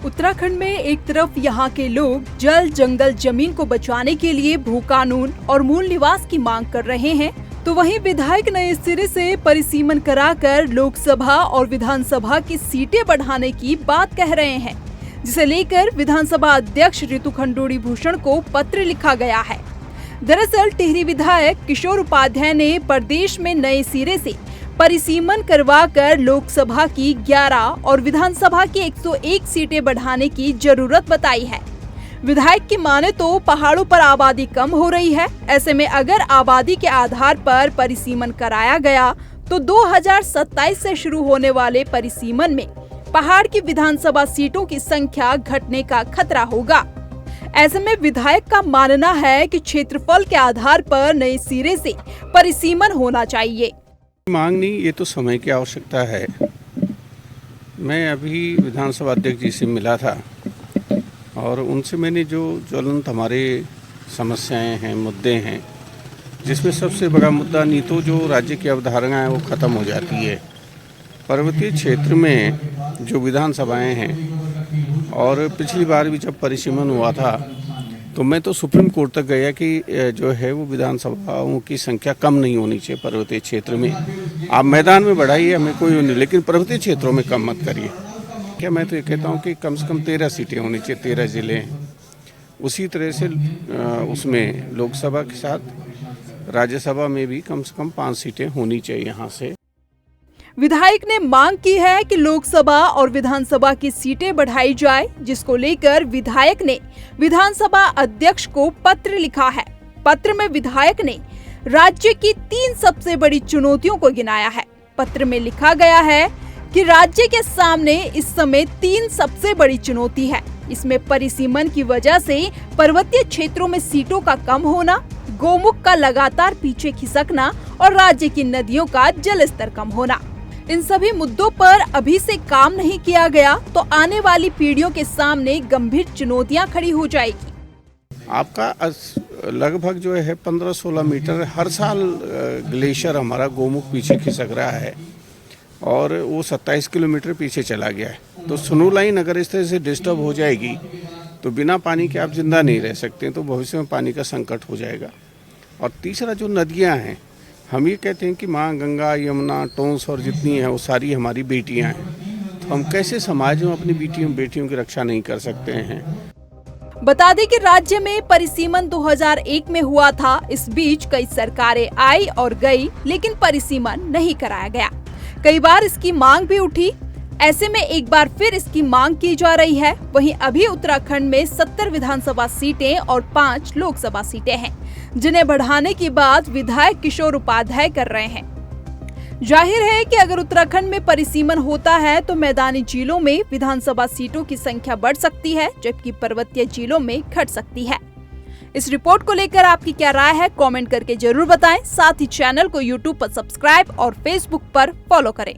उत्तराखंड में एक तरफ यहाँ के लोग जल जंगल जमीन को बचाने के लिए भू कानून और मूल निवास की मांग कर रहे हैं, तो वहीं विधायक नए सिरे से परिसीमन कराकर लोकसभा और विधानसभा की सीटें बढ़ाने की बात कह रहे हैं, जिसे लेकर विधानसभा अध्यक्ष रितु खंडूड़ी भूषण को पत्र लिखा गया है। दरअसल टिहरी विधायक किशोर उपाध्याय ने प्रदेश में नए सिरे से परिसीमन करवाकर लोकसभा की 11 और विधानसभा की 101 सीटें बढ़ाने की जरूरत बताई है। विधायक की माने तो पहाड़ों पर आबादी कम हो रही है। ऐसे में अगर आबादी के आधार पर परिसीमन कराया गया तो 2027 से शुरू होने वाले परिसीमन में पहाड़ की विधानसभा सीटों की संख्या घटने का खतरा होगा। ऐसे में विधायक का मानना है कि क्षेत्रफल के आधार पर नए सिरे से परिसीमन होना चाहिए। मांग नहीं, ये तो समय की आवश्यकता है। मैं अभी विधानसभा अध्यक्ष जी से मिला था और उनसे मैंने जो ज्वलंत हमारे समस्याएं हैं, मुद्दे हैं, जिसमें सबसे बड़ा मुद्दा नहीं तो जो राज्य की अवधारणा है वो ख़त्म हो जाती है। पर्वतीय क्षेत्र में जो विधानसभाएं हैं और पिछली बार भी जब परिसीमन हुआ था तो मैं तो सुप्रीम कोर्ट तक गया कि जो है वो विधानसभाओं की संख्या कम नहीं होनी चाहिए पर्वतीय क्षेत्र में। आप मैदान में बढ़ाइए, हमें कोई नहीं, लेकिन पर्वतीय क्षेत्रों में कम मत करिए। क्या मैं तो ये कहता हूँ कि कम से कम 13 सीटें होनी चाहिए, 13 जिले हैं। उसी तरह से उसमें लोकसभा के साथ राज्यसभा में भी कम से कम 5 सीटें होनी चाहिए यहाँ से। विधायक ने मांग की है कि लोकसभा और विधानसभा की सीटें बढ़ाई जाए, जिसको लेकर विधायक ने विधानसभा अध्यक्ष को पत्र लिखा है। पत्र में विधायक ने राज्य की 3 सबसे बड़ी चुनौतियों को गिनाया है। पत्र में लिखा गया है कि राज्य के सामने इस समय 3 सबसे बड़ी चुनौती है। इसमें परिसीमन की वजह से पर्वतीय क्षेत्रों में सीटों का कम होना, गोमुख का लगातार पीछे खिसकना और राज्य की नदियों का जल स्तर कम होना। इन सभी मुद्दों पर अभी से काम नहीं किया गया तो आने वाली पीढ़ियों के सामने गंभीर चुनौतियां खड़ी हो जाएगी। आपका लगभग जो है 15-16 मीटर हर साल ग्लेशियर हमारा गोमुख पीछे खिसक रहा है और वो 27 किलोमीटर पीछे चला गया है। तो स्नो लाइन अगर इस तरह से डिस्टर्ब हो जाएगी तो बिना पानी के आप जिंदा नहीं रह सकते, तो भविष्य में पानी का संकट हो जाएगा। और तीसरा जो नदियां हैं, हम ये कहते हैं कि माँ गंगा, यमुना, टोंस और जितनी हैं वो सारी हमारी बेटियां हैं, तो हम कैसे समाज में अपनी बेटियों की रक्षा नहीं कर सकते हैं। बता दें कि राज्य में परिसीमन 2001 में हुआ था। इस बीच कई सरकारें आई और गई, लेकिन परिसीमन नहीं कराया गया। कई बार इसकी मांग भी उठी। ऐसे में एक बार फिर इसकी मांग की जा रही है। वहीं अभी उत्तराखंड में 70 विधानसभा सीटें और 5 लोकसभा सीटें हैं, जिन्हें बढ़ाने की बात विधायक किशोर उपाध्याय कर रहे हैं। जाहिर है कि अगर उत्तराखंड में परिसीमन होता है तो मैदानी जिलों में विधानसभा सीटों की संख्या बढ़ सकती है, जबकि पर्वतीय जिलों में घट सकती है। इस रिपोर्ट को लेकर आपकी क्या राय है, कमेंट करके जरूर बताएं। साथ ही चैनल को यूट्यूब पर सब्सक्राइब और फेसबुक पर फॉलो करें।